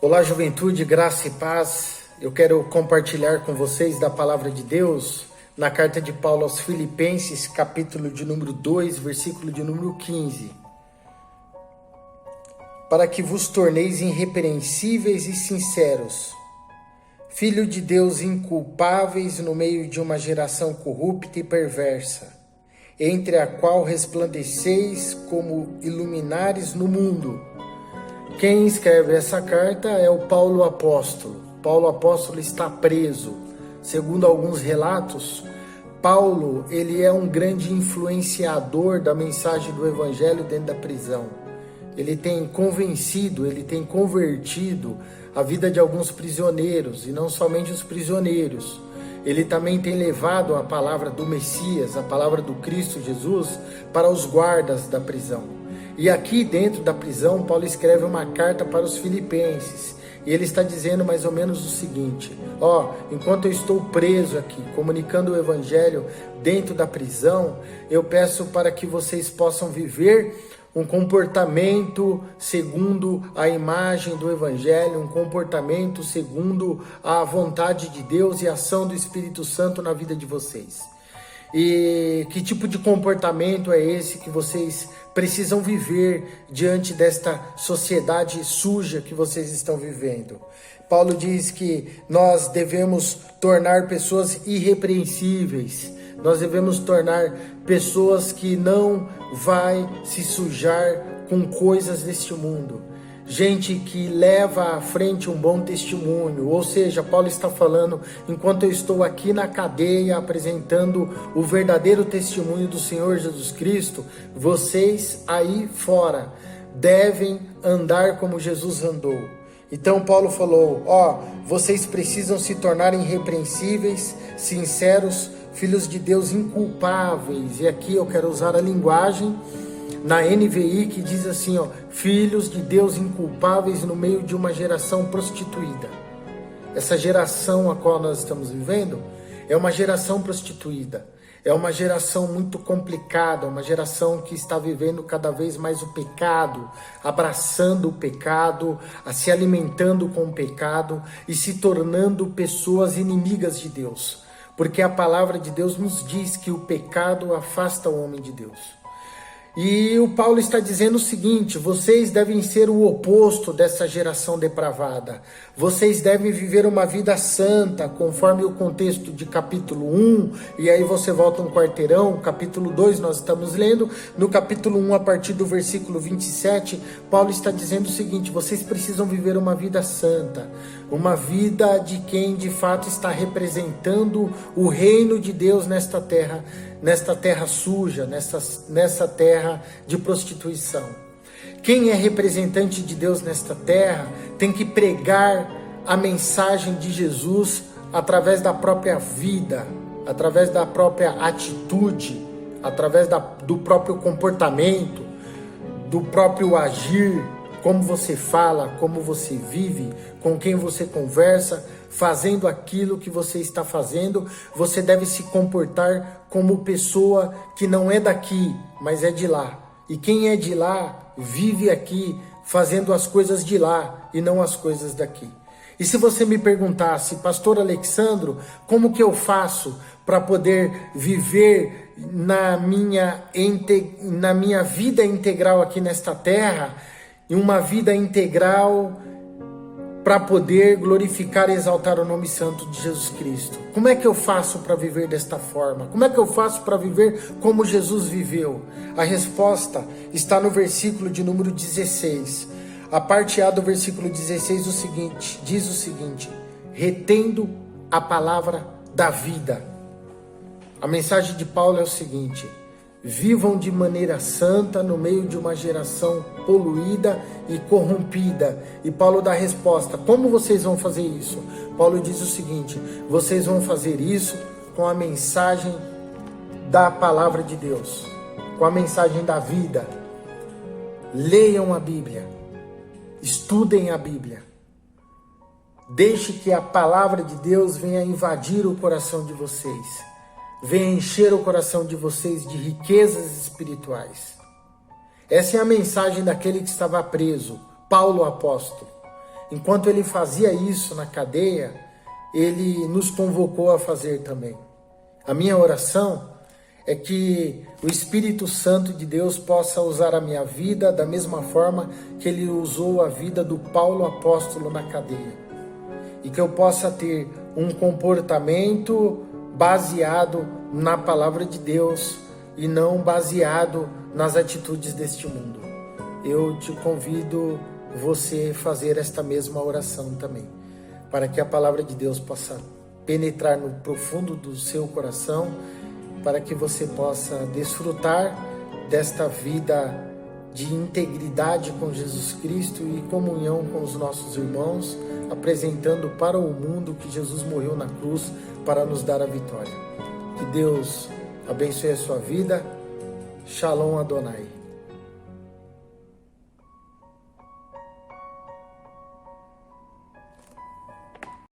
Olá, juventude, graça e paz. Eu quero compartilhar com vocês da palavra de Deus na carta de Paulo aos Filipenses, capítulo de número 2, versículo de número 15. Para que vos torneis irrepreensíveis e sinceros, filho de Deus inculpáveis no meio de uma geração corrupta e perversa, entre a qual resplandeceis como iluminares no mundo. Quem escreve essa carta é o Paulo Apóstolo. Paulo Apóstolo está preso. Segundo alguns relatos, Paulo ele é um grande influenciador da mensagem do Evangelho dentro da prisão. Ele tem convencido, ele tem convertido a vida de alguns prisioneiros, e não somente os prisioneiros. Ele também tem levado a palavra do Messias, a palavra do Cristo Jesus, para os guardas da prisão. E aqui dentro da prisão, Paulo escreve uma carta para os filipenses. E ele está dizendo mais ou menos o seguinte: enquanto eu estou preso aqui, comunicando o evangelho dentro da prisão, eu peço para que vocês possam viver um comportamento segundo a imagem do evangelho, um comportamento segundo a vontade de Deus e a ação do Espírito Santo na vida de vocês. E que tipo de comportamento é esse que vocês precisam viver diante desta sociedade suja que vocês estão vivendo? Paulo diz que nós devemos tornar pessoas irrepreensíveis, nós devemos tornar pessoas que não vai se sujar com coisas deste mundo. Gente que leva à frente um bom testemunho, ou seja, Paulo está falando, enquanto eu estou aqui na cadeia apresentando o verdadeiro testemunho do Senhor Jesus Cristo, vocês aí fora devem andar como Jesus andou. Então Paulo falou, vocês precisam se tornar irrepreensíveis, sinceros, filhos de Deus inculpáveis, e aqui eu quero usar a linguagem na NVI que diz assim, filhos de Deus inculpáveis no meio de uma geração prostituída. Essa geração a qual nós estamos vivendo é uma geração prostituída, é uma geração muito complicada, uma geração que está vivendo cada vez mais o pecado, abraçando o pecado, se alimentando com o pecado e se tornando pessoas inimigas de Deus, porque a palavra de Deus nos diz que o pecado afasta o homem de Deus. E o Paulo está dizendo o seguinte: vocês devem ser o oposto dessa geração depravada. Vocês devem viver uma vida santa, conforme o contexto de capítulo 1, e aí você volta um quarteirão, capítulo 2 nós estamos lendo, no capítulo 1 a partir do versículo 27, Paulo está dizendo o seguinte: vocês precisam viver uma vida santa, uma vida de quem de fato está representando o reino de Deus nesta terra suja, nessa terra de prostituição. Quem é representante de Deus nesta terra tem que pregar a mensagem de Jesus através da própria vida, através da própria atitude, através do próprio comportamento, do próprio agir, como você fala, como você vive, com quem você conversa, fazendo aquilo que você está fazendo. Você deve se comportar como pessoa que não é daqui, mas é de lá. E quem é de lá, vive aqui, fazendo as coisas de lá e não as coisas daqui. E se você me perguntasse, pastor Alexandro, como que eu faço para poder viver na minha vida integral aqui nesta terra, e uma vida integral para poder glorificar e exaltar o nome santo de Jesus Cristo? Como é que eu faço para viver desta forma? Como é que eu faço para viver como Jesus viveu? A resposta está no versículo de número 16. A parte A do versículo 16 diz o seguinte: retendo a palavra da vida. A mensagem de Paulo é o seguinte: vivam de maneira santa no meio de uma geração poluída e corrompida. E Paulo dá a resposta: como vocês vão fazer isso? Paulo diz o seguinte: vocês vão fazer isso com a mensagem da palavra de Deus, com a mensagem da vida. Leiam a Bíblia, estudem a Bíblia, deixe que a palavra de Deus venha invadir o coração de vocês, venha encher o coração de vocês de riquezas espirituais. Essa é a mensagem daquele que estava preso, Paulo apóstolo. enquanto ele fazia isso na cadeia, ele nos convocou a fazer também. A minha oração é que o Espírito Santo de Deus possa usar a minha vida da mesma forma que ele usou a vida do Paulo apóstolo na cadeia. E que eu possa ter um comportamento baseado na palavra de Deus e não baseado nas atitudes deste mundo. Eu te convido você a fazer esta mesma oração também, para que a palavra de Deus possa penetrar no profundo do seu coração, para que você possa desfrutar desta vida de integridade com Jesus Cristo e comunhão com os nossos irmãos, apresentando para o mundo que Jesus morreu na cruz para nos dar a vitória. Que Deus abençoe a sua vida. Shalom Adonai.